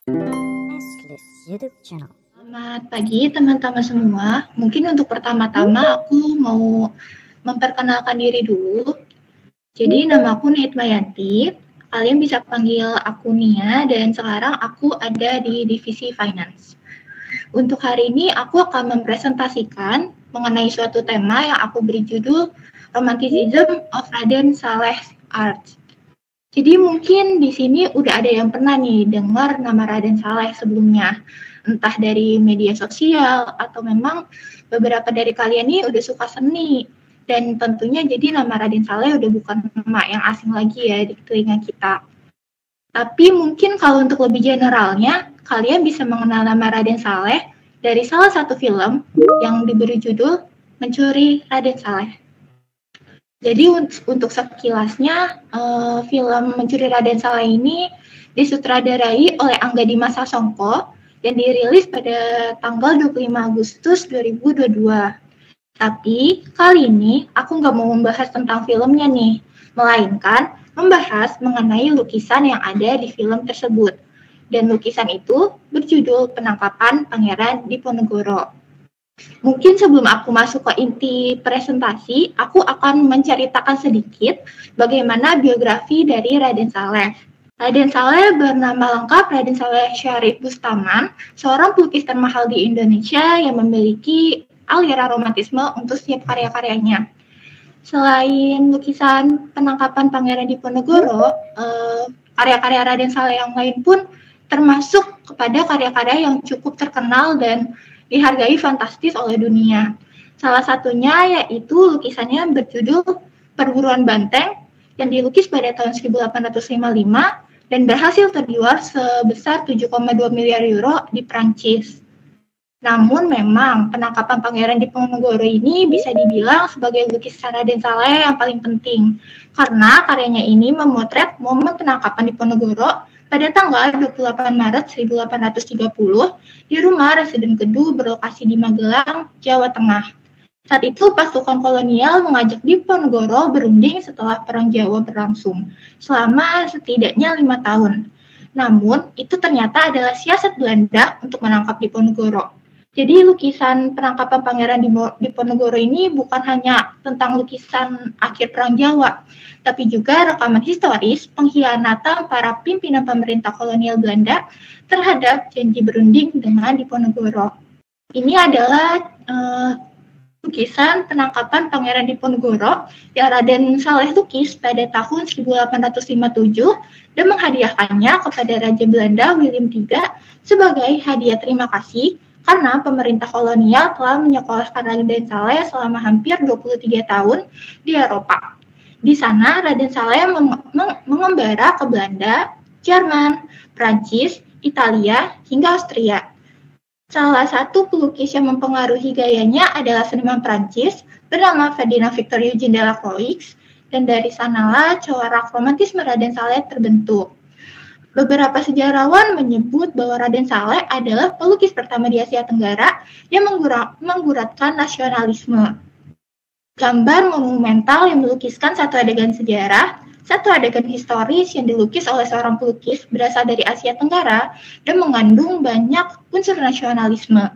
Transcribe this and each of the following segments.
Nestless YouTube channel. Selamat pagi teman-teman semua. Mungkin untuk pertama-tama aku mau memperkenalkan diri dulu. Jadi nama aku Nitmayanti. Kalian bisa panggil aku Nia dan sekarang aku ada di divisi finance. Untuk hari ini aku akan mempresentasikan mengenai suatu tema yang aku beri judul Romanticism of Raden Saleh Art. Jadi mungkin di sini udah ada yang pernah nih dengar nama Raden Saleh sebelumnya, entah dari media sosial atau memang beberapa dari kalian nih udah suka seni. Dan tentunya jadi nama Raden Saleh udah bukan nama yang asing lagi ya di telinga kita. Tapi mungkin kalau untuk lebih generalnya, kalian bisa mengenal nama Raden Saleh dari salah satu film yang diberi judul Mencuri Raden Saleh. Jadi untuk sekilasnya, film Mencuri Raden Saleh ini disutradarai oleh Angga Dima Sasongko dan dirilis pada tanggal 25 Agustus 2022. Tapi kali ini aku nggak mau membahas tentang filmnya nih, melainkan membahas mengenai lukisan yang ada di film tersebut. Dan lukisan itu berjudul Penangkapan Pangeran Diponegoro. Mungkin sebelum aku masuk ke inti presentasi, aku akan menceritakan sedikit bagaimana biografi dari Raden Saleh. Raden Saleh bernama lengkap Raden Saleh Syarif Bustaman, seorang pelukis termahal di Indonesia yang memiliki aliran romantisme untuk setiap karya-karyanya. Selain lukisan Penangkapan Pangeran Diponegoro, karya-karya Raden Saleh yang lain pun termasuk kepada karya-karya yang cukup terkenal dan dihargai fantastis oleh dunia. Salah satunya yaitu lukisannya berjudul Perburuan Banteng yang dilukis pada tahun 1855 dan berhasil terjual sebesar 7,2 miliar euro di Prancis. Namun memang Penangkapan Pangeran Diponegoro ini bisa dibilang sebagai lukisan Raden Saleh yang paling penting karena karyanya ini memotret momen penangkapan Diponegoro pada tanggal 28 Maret 1830 di rumah Residen Kedu berlokasi di Magelang, Jawa Tengah. Saat itu pasukan kolonial mengajak Diponegoro berunding setelah Perang Jawa berlangsung selama setidaknya 5 tahun. Namun, itu ternyata adalah siasat Belanda untuk menangkap Diponegoro. Jadi lukisan Penangkapan Pangeran Diponegoro ini bukan hanya tentang lukisan akhir Perang Jawa, tapi juga rekaman historis pengkhianatan para pimpinan pemerintah kolonial Belanda terhadap janji berunding dengan Diponegoro. Ini adalah lukisan Penangkapan Pangeran Diponegoro yang Raden Saleh lukis pada tahun 1857 dan menghadiahkannya kepada Raja Belanda Willem III sebagai hadiah terima kasih karena pemerintah kolonial telah menyekolahkan Raden Saleh selama hampir 23 tahun di Eropa. Di sana, Raden Saleh mengembara ke Belanda, Jerman, Prancis, Italia, hingga Austria. Salah satu pelukis yang mempengaruhi gayanya adalah seniman Prancis bernama Ferdinand Victor Eugène Delacroix, dan dari sanalah corak romantisme Raden Saleh terbentuk. Beberapa sejarawan menyebut bahwa Raden Saleh adalah pelukis pertama di Asia Tenggara yang mengguratkan nasionalisme. Gambar monumental yang melukiskan satu adegan sejarah, satu adegan historis yang dilukis oleh seorang pelukis berasal dari Asia Tenggara dan mengandung banyak unsur nasionalisme.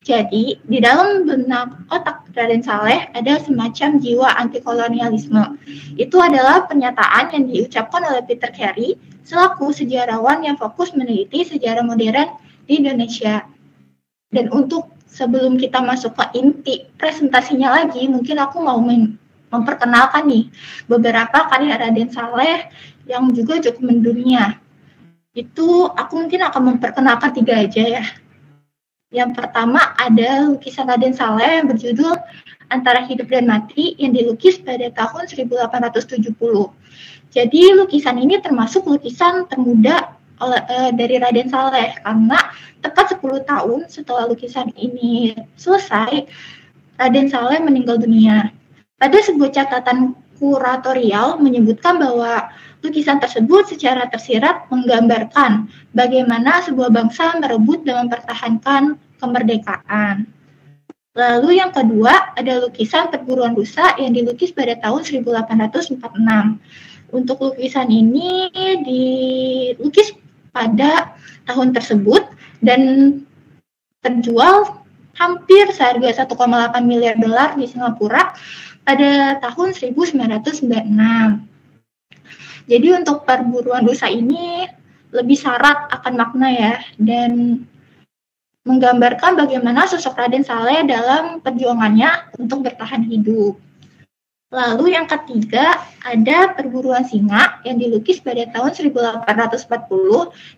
Jadi, di dalam benak otak Raden Saleh ada semacam jiwa anti-kolonialisme. Itu adalah pernyataan yang diucapkan oleh Peter Carey selaku sejarawan yang fokus meneliti sejarah modern di Indonesia. Dan untuk sebelum kita masuk ke inti presentasinya lagi, mungkin aku mau memperkenalkan nih beberapa karya Raden Saleh yang juga cukup mendunia. Itu aku mungkin akan memperkenalkan 3 aja ya. Yang pertama ada lukisan Raden Saleh yang berjudul Antara Hidup dan Mati yang dilukis pada tahun 1870. Jadi lukisan ini termasuk lukisan termuda dari Raden Saleh karena tepat 10 tahun setelah lukisan ini selesai, Raden Saleh meninggal dunia. Pada sebuah catatan kuratorial menyebutkan bahwa lukisan tersebut secara tersirat menggambarkan bagaimana sebuah bangsa merebut dan mempertahankan kemerdekaan. Lalu yang kedua ada lukisan Perburuan Rusa yang dilukis pada tahun 1846. Untuk lukisan ini dilukis pada tahun tersebut dan terjual hampir seharga 1,8 miliar dolar di Singapura pada tahun 1996. Jadi untuk perburuan rusa ini lebih syarat akan makna ya, dan menggambarkan bagaimana sosok Raden Saleh dalam perjuangannya untuk bertahan hidup. Lalu yang ketiga, ada perburuan singa yang dilukis pada tahun 1840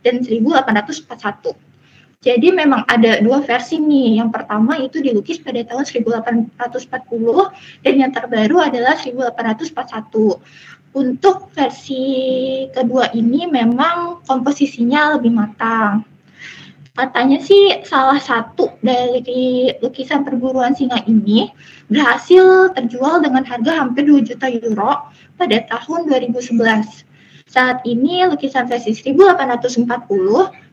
dan 1841. Jadi memang ada dua versi nih. Yang pertama itu dilukis pada tahun 1840 dan yang terbaru adalah 1841. Untuk versi kedua ini memang komposisinya lebih matang. Katanya sih salah satu dari lukisan perburuan singa ini berhasil terjual dengan harga hampir 2 juta euro pada tahun 2011. Saat ini lukisan versi 1840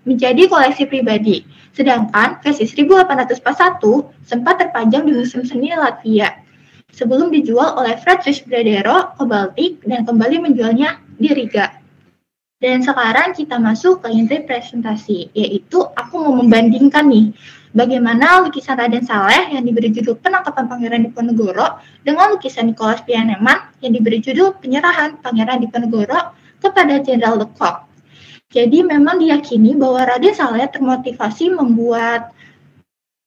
menjadi koleksi pribadi, sedangkan versi 1841 sempat terpajang di Museum Seni Latvia sebelum dijual oleh Friedrich Bradero ke Baltik dan kembali menjualnya di Riga. Dan sekarang kita masuk ke inti presentasi, yaitu aku mau membandingkan nih bagaimana lukisan Raden Saleh yang diberi judul Penangkapan Pangeran Diponegoro dengan lukisan Nicholas Pieneman yang diberi judul Penyerahan Pangeran Diponegoro kepada Jenderal de Kock. Jadi memang diyakini bahwa Raden Saleh termotivasi membuat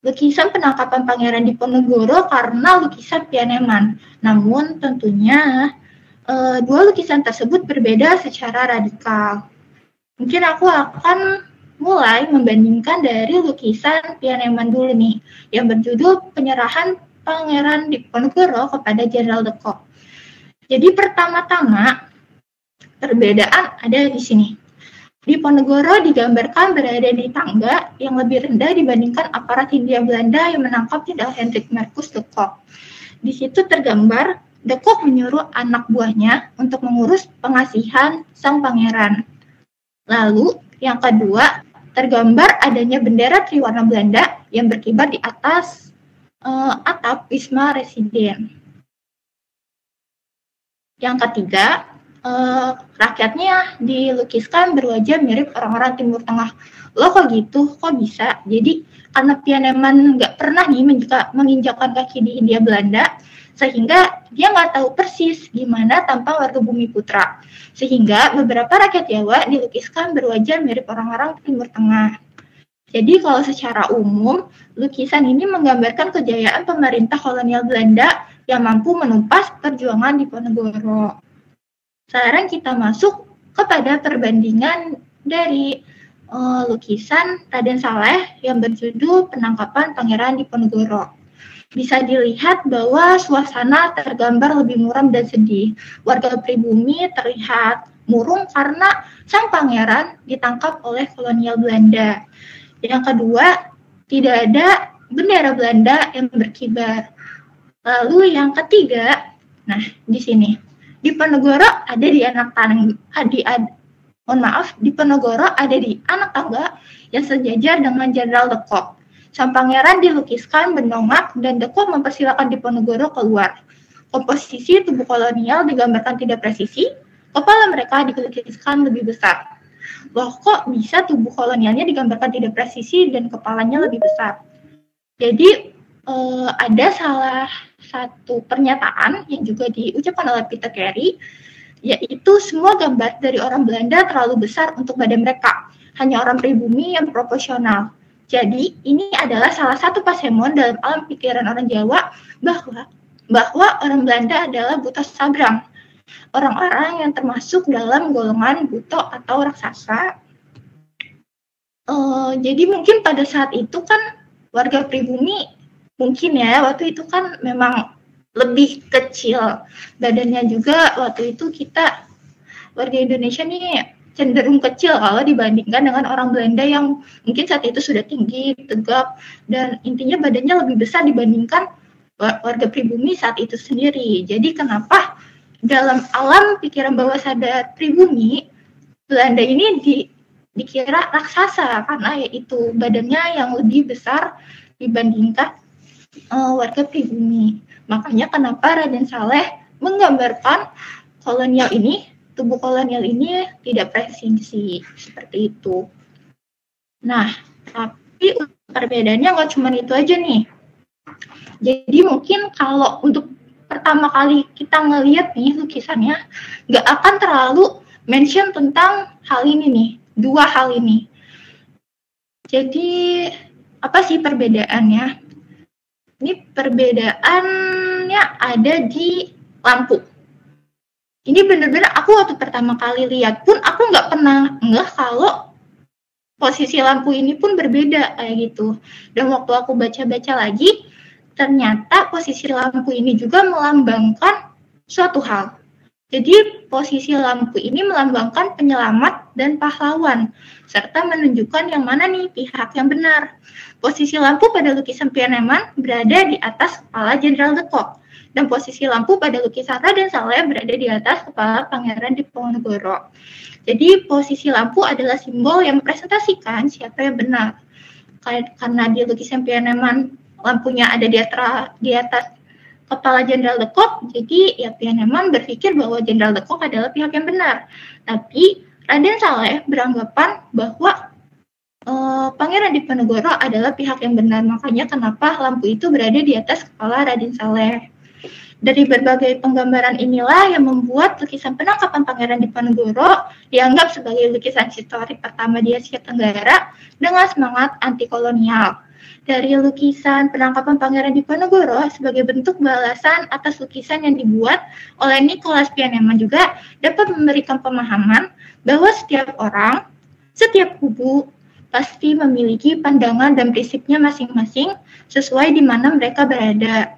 lukisan Penangkapan Pangeran Diponegoro karena lukisan Pieneman. Namun tentunya dua lukisan tersebut berbeda secara radikal. Mungkin aku akan mulai membandingkan dari lukisan Pieneman dulu nih, yang berjudul Penyerahan Pangeran Diponegoro kepada Jenderal de Kock. Jadi pertama-tama perbedaan ada di sini. Diponegoro digambarkan berada di tangga yang lebih rendah dibandingkan aparat Hindia Belanda yang menangkap Jenderal Hendrik Marcus de Kock. Di situ tergambar de Kock menyuruh anak buahnya untuk mengurus pengasihan sang pangeran. Lalu, yang kedua, tergambar adanya bendera triwarna Belanda yang berkibar di atas atap Wisma Residen. Yang ketiga, rakyatnya dilukiskan berwajah mirip orang-orang Timur Tengah. Loh kok gitu? Kok bisa? Jadi, karena Pieneman nggak pernah nih menginjakkan kaki di Hindia Belanda, sehingga dia nggak tahu persis gimana tampang warga Bumi Putra. Sehingga beberapa rakyat Jawa dilukiskan berwajah mirip orang-orang Timur Tengah. Jadi kalau secara umum, lukisan ini menggambarkan kejayaan pemerintah kolonial Belanda yang mampu menumpas perjuangan Diponegoro. Sekarang kita masuk kepada perbandingan dari lukisan Raden Saleh yang berjudul Penangkapan Pangeran Diponegoro. Bisa dilihat bahwa suasana tergambar lebih muram dan sedih. Warga pribumi terlihat murung karena sang pangeran ditangkap oleh kolonial Belanda. Yang kedua, tidak ada bendera Belanda yang berkibar. Lalu yang ketiga, nah di sini, Diponegoro ada di Diponegoro ada di anak tangga yang sejajar dengan Jenderal de Kock. Sang pangeran dilukiskan berdongak dan de Kock mempersilakan Diponegoro keluar. Komposisi tubuh kolonial digambarkan tidak presisi, kepala mereka dilukiskan lebih besar. Loh kok bisa tubuh kolonialnya digambarkan tidak presisi dan kepalanya lebih besar? Jadi ada salah satu pernyataan yang juga diucapkan oleh Peter Carey, yaitu semua gambar dari orang Belanda terlalu besar untuk badan mereka, hanya orang pribumi yang proporsional. Jadi, ini adalah salah satu pasemon dalam alam pikiran orang Jawa bahwa orang Belanda adalah buta sabrang, orang-orang yang termasuk dalam golongan buto atau raksasa. Jadi mungkin pada saat itu kan warga pribumi mungkin ya waktu itu kan memang lebih kecil badannya juga. Waktu itu kita warga Indonesia nih cenderung kecil kalau dibandingkan dengan orang Belanda yang mungkin saat itu sudah tinggi, tegap, dan intinya badannya lebih besar dibandingkan warga pribumi saat itu sendiri. Jadi kenapa dalam alam pikiran bawah sadar pribumi, Belanda ini dikira raksasa karena yaitu badannya yang lebih besar dibandingkan warga pribumi. Makanya kenapa Raden Saleh menggambarkan kolonial ini tubuh kolonial ini tidak presisi seperti itu. Nah, tapi perbedaannya nggak cuma itu aja nih. Jadi mungkin kalau untuk pertama kali kita ngelihat nih lukisannya, nggak akan terlalu mention tentang hal ini nih, dua hal ini. Jadi apa sih perbedaannya? Ini perbedaannya ada di lampu. Ini bener-bener aku waktu pertama kali lihat pun aku nggak pernah ngeh kalau posisi lampu ini pun berbeda kayak gitu. Dan waktu aku baca-baca lagi, ternyata posisi lampu ini juga melambangkan suatu hal. Jadi posisi lampu ini melambangkan penyelamat dan pahlawan, serta menunjukkan yang mana nih pihak yang benar. Posisi lampu pada lukisan Pieneman berada di atas kepala Jenderal de Kock, dan posisi lampu pada lukisan Raden Saleh berada di atas kepala Pangeran Diponegoro. Jadi posisi lampu adalah simbol yang mempresentasikan siapa yang benar. Karena di lukisan Pieneman lampunya ada di atas kepala Jenderal de Kock, jadi ya Pieneman berpikir bahwa Jenderal de Kock adalah pihak yang benar. Tapi Raden Saleh beranggapan bahwa Pangeran Diponegoro adalah pihak yang benar. Makanya kenapa lampu itu berada di atas kepala Raden Saleh. Dari berbagai penggambaran inilah yang membuat lukisan penangkapan Pangeran Diponegoro dianggap sebagai lukisan historik pertama di Asia Tenggara dengan semangat anti kolonial. Dari lukisan penangkapan Pangeran Diponegoro sebagai bentuk balasan atas lukisan yang dibuat oleh Nicholas Pieneman juga dapat memberikan pemahaman bahwa setiap orang, setiap kubu pasti memiliki pandangan dan prinsipnya masing-masing sesuai di mana mereka berada.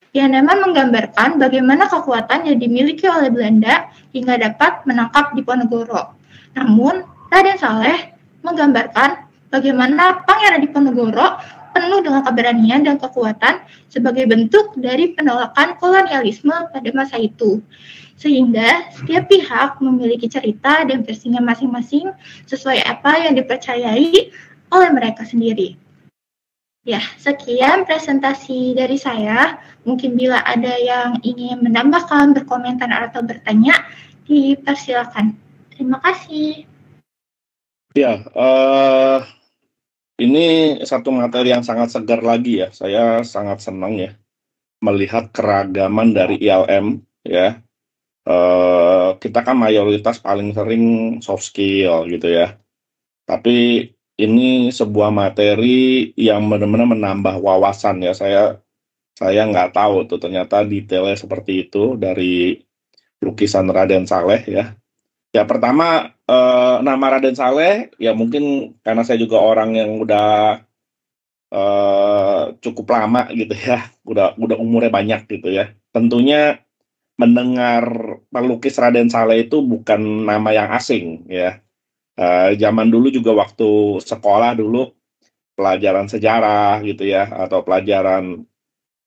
Pieneman menggambarkan bagaimana kekuatan yang dimiliki oleh Belanda hingga dapat menangkap Diponegoro. Namun, Raden Saleh menggambarkan bagaimana Pangeran Diponegoro penuh dengan keberanian dan kekuatan sebagai bentuk dari penolakan kolonialisme pada masa itu. Sehingga setiap pihak memiliki cerita dan versinya masing-masing sesuai apa yang dipercayai oleh mereka sendiri. Ya, sekian presentasi dari saya. Mungkin bila ada yang ingin menambahkan, berkomentar, atau bertanya, dipersilakan. Terima kasih. Ya, ini satu materi yang sangat segar lagi ya. Saya sangat senang ya melihat keragaman dari ILM ya. Kita kan mayoritas paling sering soft skill gitu ya. Tapi ini sebuah materi yang benar-benar menambah wawasan ya. Saya nggak tahu tuh ternyata detailnya seperti itu dari lukisan Raden Saleh ya. Ya pertama nama Raden Saleh ya mungkin karena saya juga orang yang udah cukup lama gitu ya, udah umurnya banyak gitu ya. Tentunya mendengar pelukis Raden Saleh itu bukan nama yang asing ya. Zaman dulu juga waktu sekolah dulu pelajaran sejarah gitu ya atau pelajaran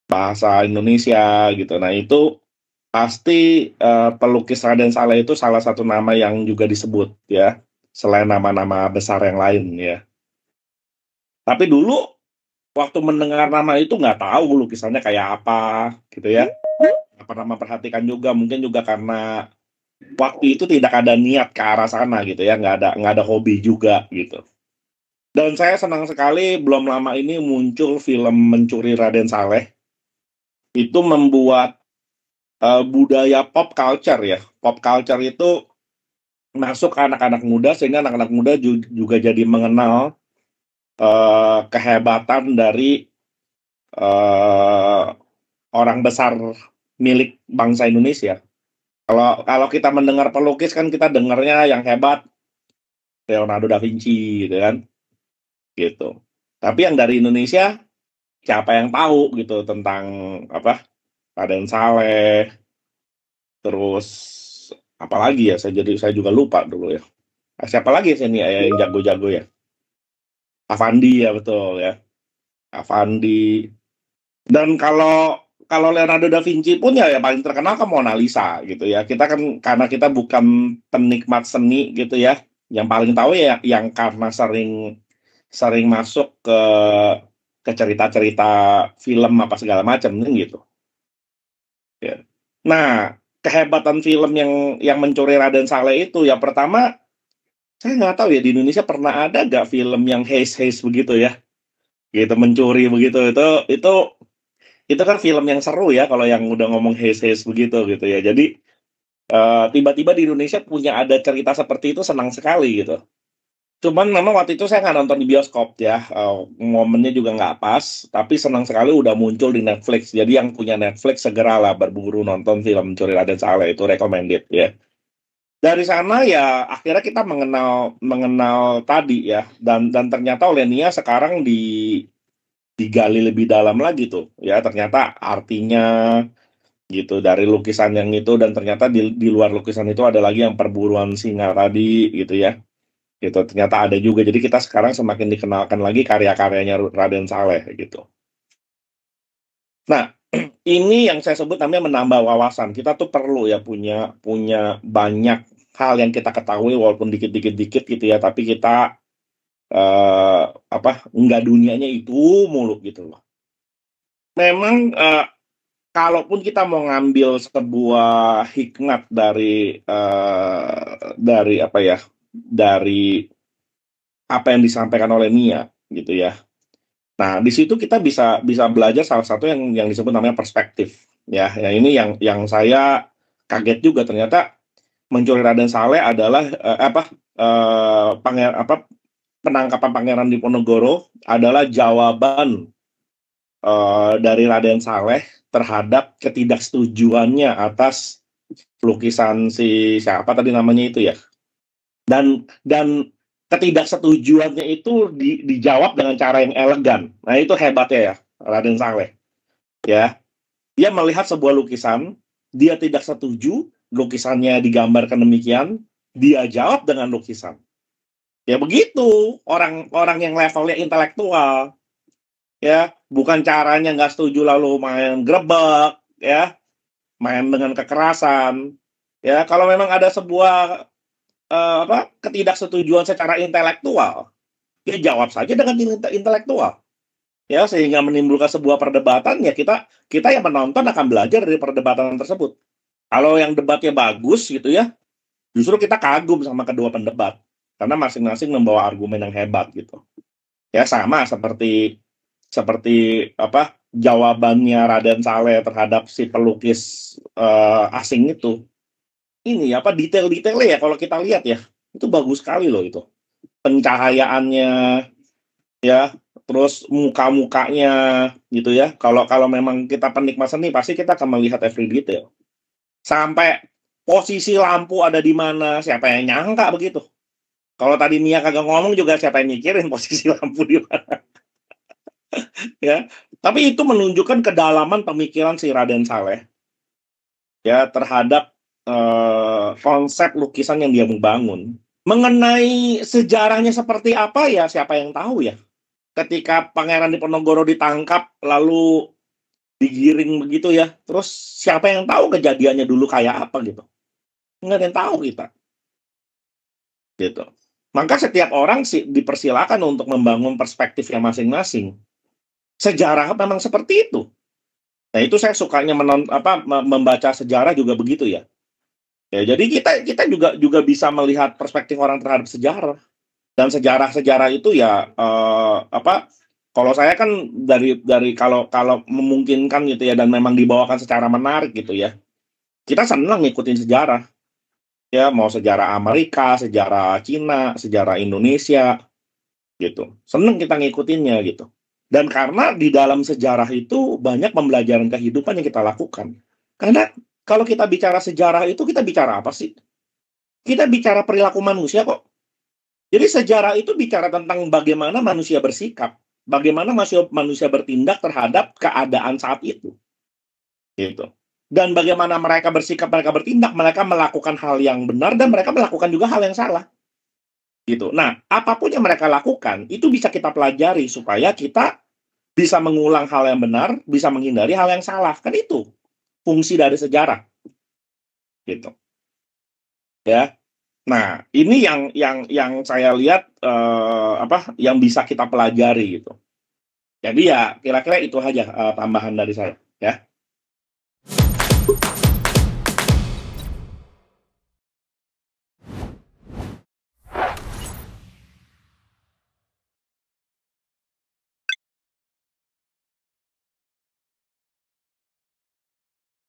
bahasa Indonesia gitu. Nah itu pasti pelukis Raden Saleh itu salah satu nama yang juga disebut ya, selain nama-nama besar yang lain ya. Tapi dulu waktu mendengar nama itu nggak tahu lukisannya kayak apa gitu ya. Nggak pernah memperhatikan juga, mungkin juga karena waktu itu tidak ada niat ke arah sana gitu ya, nggak ada hobi juga gitu. Dan saya senang sekali belum lama ini muncul film Mencuri Raden Saleh. Itu membuat budaya pop culture ya. Pop culture itu masuk ke anak-anak muda sehingga anak-anak muda juga jadi mengenal kehebatan dari orang besar milik bangsa Indonesia. Kalau kita mendengar pelukis kan kita dengarnya yang hebat Leonardo da Vinci gitu kan. Gitu. Tapi yang dari Indonesia siapa yang tahu gitu tentang apa? Raden Saleh. Terus apalagi ya saya juga lupa dulu ya. Siapa lagi sih ini yang jago-jago ya? Avandi ya betul ya. Avandi. Dan kalau Leonardo da Vinci pun ya paling terkenal kan Mona Lisa gitu ya. Kita kan karena kita bukan penikmat seni gitu ya. Yang paling tahu ya yang karena sering masuk ke cerita-cerita film apa segala macam gitu. Ya. Nah, kehebatan film yang mencuri Raden Saleh itu, ya pertama, saya nggak tahu ya di Indonesia pernah ada nggak film yang heist begitu ya, gitu mencuri begitu. Itu kan film yang seru ya kalau yang udah ngomong heist begitu gitu ya. Jadi tiba-tiba di Indonesia punya ada cerita seperti itu, senang sekali gitu. Cuman memang waktu itu saya nggak nonton di bioskop ya, momennya juga nggak pas, tapi senang sekali udah muncul di Netflix. Jadi yang punya Netflix segeralah berburu nonton film Mencuri Raden Saleh, itu recommended ya. Dari sana ya akhirnya kita mengenal mengenal tadi ya, dan ternyata Olenia sekarang digali lebih dalam lagi tuh ya, ternyata artinya gitu dari lukisan yang itu, dan ternyata di luar lukisan itu ada lagi yang perburuan singa tadi gitu ya, gitu ternyata ada juga. Jadi kita sekarang semakin dikenalkan lagi karya-karyanya Raden Saleh gitu. Nah, ini yang saya sebut namanya menambah wawasan. Kita tuh perlu ya punya punya banyak hal yang kita ketahui walaupun dikit-dikit gitu ya, tapi kita nggak dunianya itu mulu gitu loh. Memang kalaupun kita mau ngambil sebuah hikmat dari apa ya, dari apa yang disampaikan oleh Nia gitu ya. Nah, di situ kita bisa bisa belajar salah satu yang disebut namanya perspektif ya. Ya ini yang saya kaget juga, ternyata Mencuri Raden Saleh adalah penangkapan Pangeran Diponegoro adalah jawaban dari Raden Saleh terhadap ketidaksetujuannya atas lukisan si siapa tadi namanya itu ya. Dan ketidaksetujuannya itu dijawab dengan cara yang elegan. Nah, itu hebatnya ya Raden Saleh. Ya, dia melihat sebuah lukisan, dia tidak setuju, lukisannya digambarkan demikian, dia jawab dengan lukisan. Ya begitu, orang-orang yang levelnya intelektual, ya, bukan caranya nggak setuju lalu main grebek, ya, main dengan kekerasan. Ya, kalau memang ada sebuah ketidaksetujuan secara intelektual, ya jawab saja dengan intelektual. Ya, sehingga menimbulkan sebuah perdebatan, ya kita yang menonton akan belajar dari perdebatan tersebut. Kalau yang debatnya bagus gitu ya, justru kita kagum sama kedua pendebat karena masing-masing membawa argumen yang hebat gitu. Ya sama seperti jawabannya Raden Saleh terhadap si pelukis asing itu. Ini detail-detailnya ya kalau kita lihat ya, itu bagus sekali loh itu. Pencahayaannya ya, terus muka-mukanya gitu ya. Kalau memang kita penikmat seni pasti kita akan melihat every detail. Sampai posisi lampu ada di mana, siapa yang nyangka begitu. Kalau tadi Mia kagak ngomong juga siapa yang mikirin posisi lampu di mana. Ya, tapi itu menunjukkan kedalaman pemikiran si Raden Saleh ya terhadap konsep lukisan yang dia membangun. Mengenai sejarahnya seperti apa ya, siapa yang tahu ya. Ketika Pangeran Diponegoro ditangkap lalu digiring begitu ya, terus siapa yang tahu kejadiannya dulu kayak apa gitu. Nggak ada yang tahu kita. Gitu. Maka setiap orang sih dipersilakan untuk membangun perspektifnya masing-masing. Sejarah memang seperti itu. Nah, itu saya sukanya membaca sejarah juga begitu ya. Ya, jadi kita juga bisa melihat perspektif orang terhadap sejarah. Dan sejarah itu ya kalau saya kan dari kalau memungkinkan gitu ya, dan memang dibawakan secara menarik gitu ya. Kita senang ngikutin sejarah. Ya, mau sejarah Amerika, sejarah Cina, sejarah Indonesia gitu. Senang kita ngikutinnya gitu. Dan karena di dalam sejarah itu banyak pembelajaran kehidupan yang kita lakukan. Karena kalau kita bicara sejarah itu, kita bicara apa sih? Kita bicara perilaku manusia kok. Jadi sejarah itu bicara tentang bagaimana manusia bersikap, bagaimana manusia bertindak terhadap keadaan saat itu. Gitu. Dan bagaimana mereka bersikap, mereka bertindak, mereka melakukan hal yang benar, dan mereka melakukan juga hal yang salah. Gitu. Nah, apapun yang mereka lakukan, itu bisa kita pelajari supaya kita bisa mengulang hal yang benar, bisa menghindari hal yang salah. Kan itu fungsi dari sejarah. Gitu. Ya. Nah, ini yang saya lihat yang bisa kita pelajari gitu. Jadi ya kira-kira itu aja tambahan dari saya, ya.